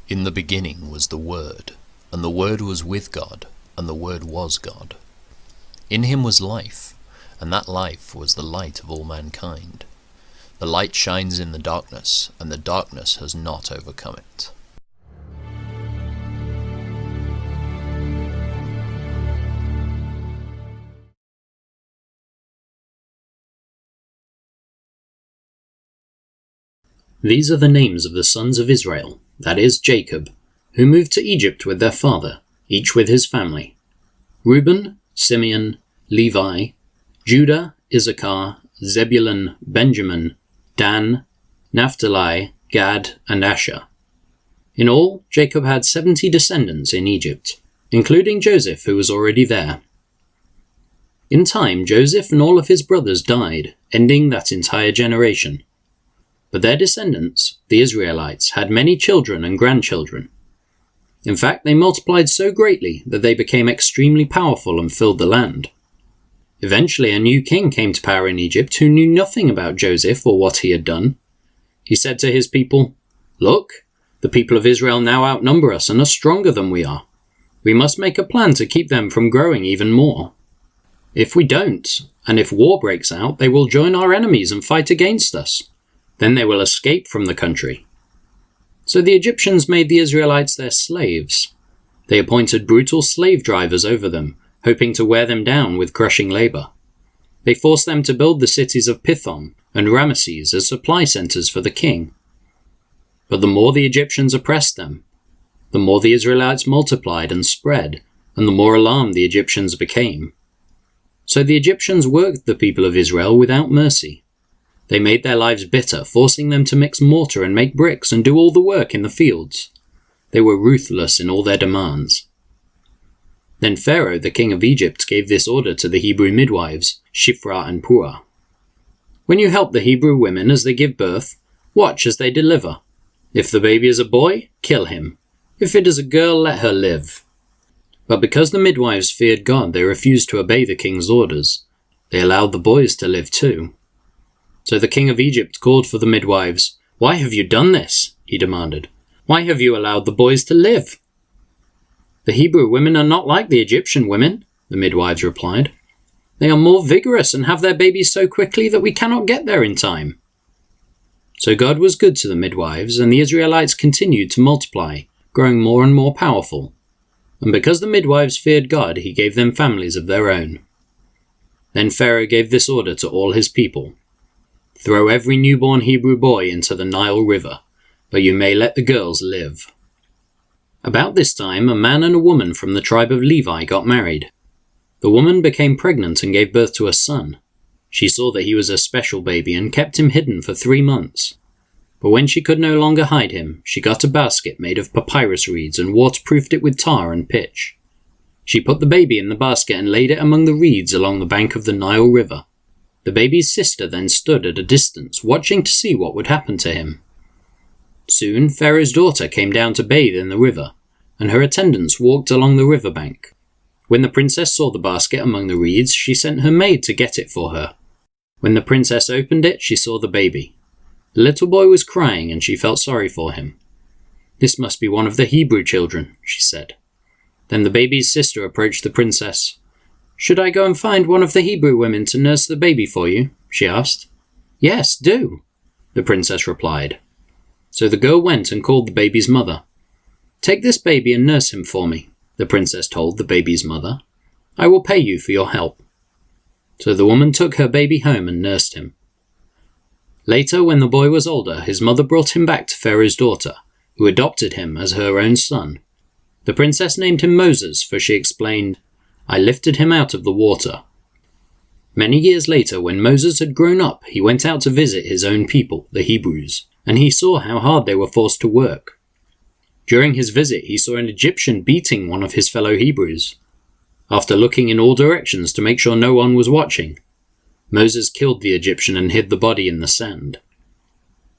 In the beginning was the Word, and the Word was with God, and the Word was God. In him was life, and that life was the light of all mankind. The light shines in the darkness, and the darkness has not overcome it. These are the names of the sons of Israel, that is, Jacob, who moved to Egypt with their father, each with his family: Reuben, Simeon, Levi, Judah, Issachar, Zebulun, Benjamin, Dan, Naphtali, Gad, and Asher. In all, Jacob had 70 descendants in Egypt, including Joseph, who was already there. In time, Joseph and all of his brothers died, ending that entire generation. But their descendants, the Israelites, had many children and grandchildren. In fact, they multiplied so greatly that they became extremely powerful and filled the land. Eventually, a new king came to power in Egypt who knew nothing about Joseph or what he had done. He said to his people, "Look, the people of Israel now outnumber us and are stronger than we are. We must make a plan to keep them from growing even more. If we don't, and if war breaks out, they will join our enemies and fight against us. Then they will escape from the country." So the Egyptians made the Israelites their slaves. They appointed brutal slave drivers over them, hoping to wear them down with crushing labor. They forced them to build the cities of Pithom and Ramesses as supply centers for the king. But the more the Egyptians oppressed them, the more the Israelites multiplied and spread, and the more alarmed the Egyptians became. So the Egyptians worked the people of Israel without mercy. They made their lives bitter, forcing them to mix mortar and make bricks and do all the work in the fields. They were ruthless in all their demands. Then Pharaoh, the king of Egypt, gave this order to the Hebrew midwives, Shiphrah and Puah: "When you help the Hebrew women as they give birth, watch as they deliver. If the baby is a boy, kill him. If it is a girl, let her live." But because the midwives feared God, they refused to obey the king's orders. They allowed the boys to live too. So the king of Egypt called for the midwives. "Why have you done this?" he demanded. "Why have you allowed the boys to live?" "The Hebrew women are not like the Egyptian women," the midwives replied. "They are more vigorous and have their babies so quickly that we cannot get there in time." So God was good to the midwives, and the Israelites continued to multiply, growing more and more powerful. And because the midwives feared God, he gave them families of their own. Then Pharaoh gave this order to all his people: "Throw every newborn Hebrew boy into the Nile River, but you may let the girls live." About this time, a man and a woman from the tribe of Levi got married. The woman became pregnant and gave birth to a son. She saw that he was a special baby and kept him hidden for 3 months. But when she could no longer hide him, she got a basket made of papyrus reeds and waterproofed it with tar and pitch. She put the baby in the basket and laid it among the reeds along the bank of the Nile River. The baby's sister then stood at a distance, watching to see what would happen to him. Soon, Pharaoh's daughter came down to bathe in the river, and her attendants walked along the river bank. When the princess saw the basket among the reeds, she sent her maid to get it for her. When the princess opened it, she saw the baby. The little boy was crying, and she felt sorry for him. "This must be one of the Hebrew children," she said. Then the baby's sister approached the princess. "Should I go and find one of the Hebrew women to nurse the baby for you?" she asked. "Yes, do," the princess replied. So the girl went and called the baby's mother. "Take this baby and nurse him for me," the princess told the baby's mother. "I will pay you for your help." So the woman took her baby home and nursed him. Later, when the boy was older, his mother brought him back to Pharaoh's daughter, who adopted him as her own son. The princess named him Moses, for she explained, "I lifted him out of the water." Many years later, when Moses had grown up, he went out to visit his own people, the Hebrews, and he saw how hard they were forced to work. During his visit, he saw an Egyptian beating one of his fellow Hebrews. After looking in all directions to make sure no one was watching, Moses killed the Egyptian and hid the body in the sand.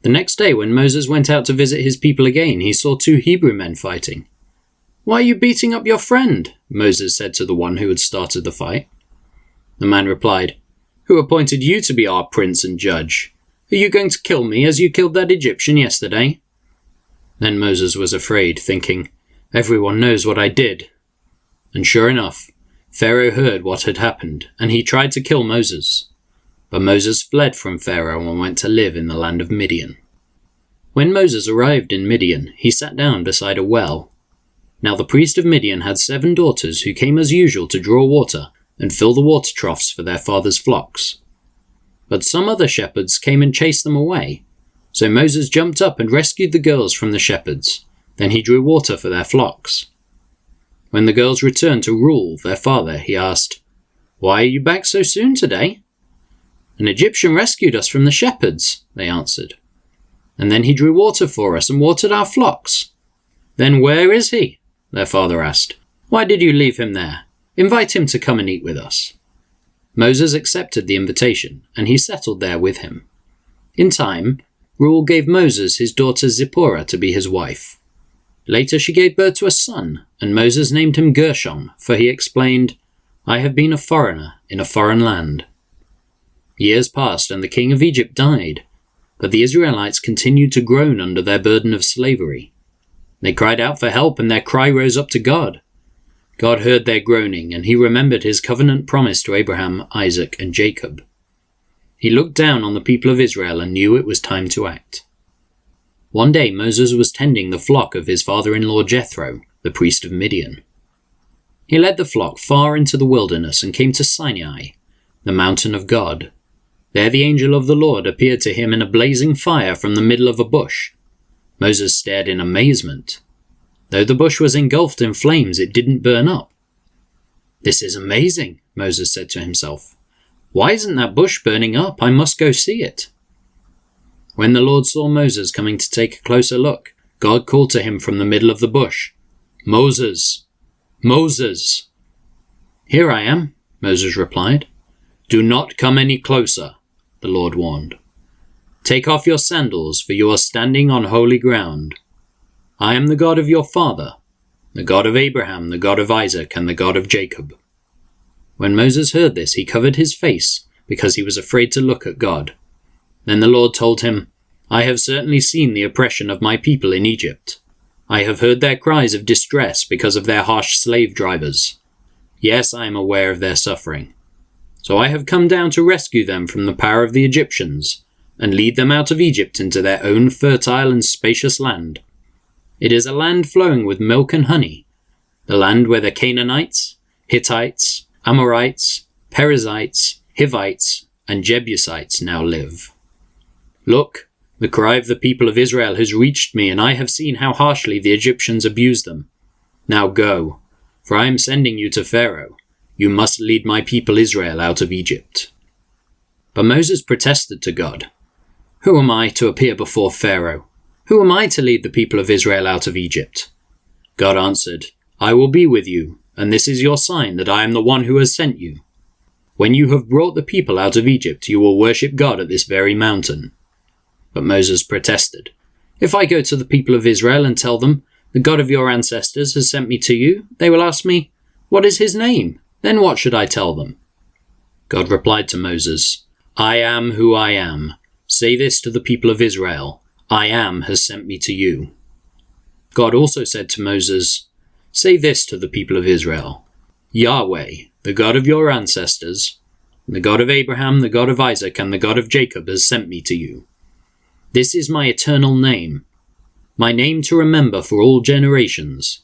The next day, when Moses went out to visit his people again, he saw 2 Hebrew men fighting. "Why are you beating up your friend?" Moses said to the one who had started the fight. The man replied, "Who appointed you to be our prince and judge? Are you going to kill me as you killed that Egyptian yesterday?" Then Moses was afraid, thinking, "Everyone knows what I did." And sure enough, Pharaoh heard what had happened, and he tried to kill Moses. But Moses fled from Pharaoh and went to live in the land of Midian. When Moses arrived in Midian, he sat down beside a well. Now the priest of Midian had 7 daughters who came as usual to draw water and fill the water troughs for their father's flocks. But some other shepherds came and chased them away. So Moses jumped up and rescued the girls from the shepherds. Then he drew water for their flocks. When the girls returned to Reuel, their father, he asked, "Why are you back so soon today?" "An Egyptian rescued us from the shepherds," they answered. "And then he drew water for us and watered our flocks." "Then where is he?" their father asked. "Why did you leave him there? Invite him to come and eat with us." Moses accepted the invitation, and he settled there with him. In time, Reuel gave Moses his daughter Zipporah to be his wife. Later she gave birth to a son, and Moses named him Gershom, for he explained, "I have been a foreigner in a foreign land." Years passed and the king of Egypt died, but the Israelites continued to groan under their burden of slavery. They cried out for help, and their cry rose up to God. God heard their groaning, and he remembered his covenant promise to Abraham, Isaac, and Jacob. He looked down on the people of Israel and knew it was time to act. One day Moses was tending the flock of his father-in-law Jethro, the priest of Midian. He led the flock far into the wilderness and came to Sinai, the mountain of God. There the angel of the Lord appeared to him in a blazing fire from the middle of a bush. Moses stared in amazement. Though the bush was engulfed in flames, it didn't burn up. "This is amazing," Moses said to himself. "Why isn't that bush burning up? I must go see it." When the Lord saw Moses coming to take a closer look, God called to him from the middle of the bush, "Moses! Moses!" "Here I am," Moses replied. "Do not come any closer," the Lord warned. "Take off your sandals, for you are standing on holy ground. I am the God of your father, the God of Abraham, the God of Isaac, and the God of Jacob." When Moses heard this, he covered his face, because he was afraid to look at God. Then the Lord told him, "I have certainly seen the oppression of my people in Egypt. I have heard their cries of distress because of their harsh slave drivers. Yes, I am aware of their suffering. So I have come down to rescue them from the power of the Egyptians, and lead them out of Egypt into their own fertile and spacious land. It is a land flowing with milk and honey, the land where the Canaanites, Hittites, Amorites, Perizzites, Hivites, and Jebusites now live. Look, the cry of the people of Israel has reached me, and I have seen how harshly the Egyptians abuse them. Now go, for I am sending you to Pharaoh. You must lead my people Israel out of Egypt." But Moses protested to God, "Who am I to appear before Pharaoh? Who am I to lead the people of Israel out of Egypt?" God answered, "I will be with you, and this is your sign that I am the one who has sent you. When you have brought the people out of Egypt, you will worship God at this very mountain." But Moses protested, "If I go to the people of Israel and tell them, 'The God of your ancestors has sent me to you,' they will ask me, 'What is his name?' Then what should I tell them?" God replied to Moses, "I am who I am. Say this to the people of Israel, 'I am has sent me to you.'" God also said to Moses, "Say this to the people of Israel, 'Yahweh, the God of your ancestors, the God of Abraham, the God of Isaac, and the God of Jacob has sent me to you. This is my eternal name, my name to remember for all generations.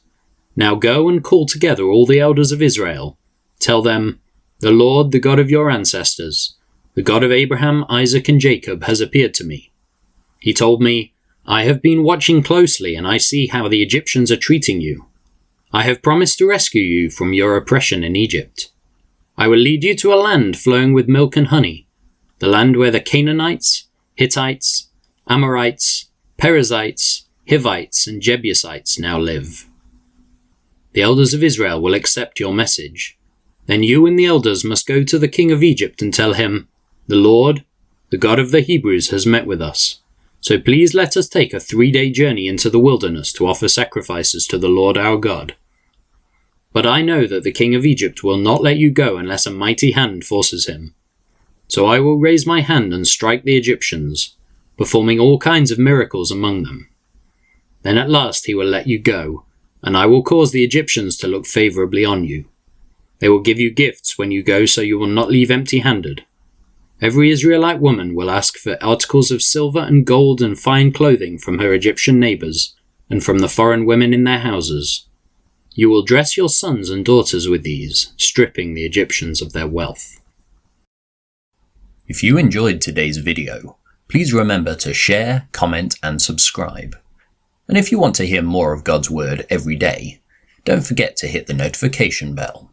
Now go and call together all the elders of Israel. Tell them, 'The Lord, the God of your ancestors, the God of Abraham, Isaac, and Jacob, has appeared to me. He told me, I have been watching closely, and I see how the Egyptians are treating you. I have promised to rescue you from your oppression in Egypt. I will lead you to a land flowing with milk and honey, the land where the Canaanites, Hittites, Amorites, Perizzites, Hivites, and Jebusites now live. The elders of Israel will accept your message. Then you and the elders must go to the king of Egypt and tell him, 'The Lord, the God of the Hebrews, has met with us. So please let us take a 3-day journey into the wilderness to offer sacrifices to the Lord our God. But I know that the king of Egypt will not let you go unless a mighty hand forces him. So I will raise my hand and strike the Egyptians, performing all kinds of miracles among them. Then at last he will let you go, and I will cause the Egyptians to look favorably on you. They will give you gifts when you go, so you will not leave empty-handed. Every Israelite woman will ask for articles of silver and gold and fine clothing from her Egyptian neighbors, and from the foreign women in their houses. You will dress your sons and daughters with these, stripping the Egyptians of their wealth. If you enjoyed today's video, please remember to share, comment, and subscribe. And if you want to hear more of God's Word every day, don't forget to hit the notification bell.